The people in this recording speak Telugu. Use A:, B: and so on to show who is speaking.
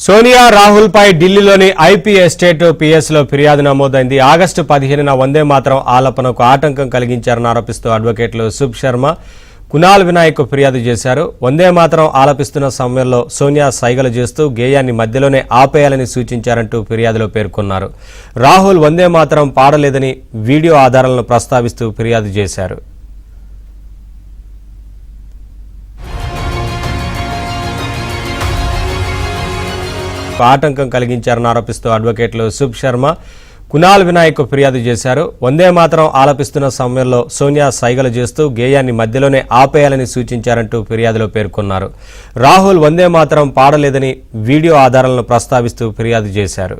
A: సోనియా రాహుల్ పై ఢిల్లీలోని ఐపీ ఎస్టేట్ పిఎస్లో ఫిర్యాదు నమోదైంది. ఆగస్టు 15న వందే మాతరం ఆలపనకు ఆటంకం కలిగించారని ఆరోపిస్తూ అడ్వకేట్లు శుభ్ శర్మ, కునాల్ వినాయక్ ఫిర్యాదు చేశారు. వందే మాతరం ఆలపిస్తున్న సమయంలో సోనియా సైగలు చేస్తూ గేయాన్ని మధ్యలోనే ఆపేయాలని సూచించారంటూ ఫిర్యాదులో పేర్కొన్నారు. రాహుల్ వందే మాతరం పాడలేదని వీడియో ఆధారాలను ప్రస్తావిస్తూ ఫిర్యాదు చేశారు. ఆటంకం కలిగించారని ఆరోపిస్తూ అడ్వకేట్లు శుభ్ శర్మ, కునాల్ వినాయక్ ఫిర్యాదు చేశారు. వందే మాతరం ఆలపిస్తున్న సమయంలో సోనియా సైగలు చేస్తూ గేయాన్ని మధ్యలోనే ఆపేయాలని సూచించారంటూ ఫిర్యాదులో పేర్కొన్నారు. రాహుల్ వందే మాతరం పాడలేదని వీడియో ఆధారాలను ప్రస్తావిస్తూ ఫిర్యాదు చేశారు.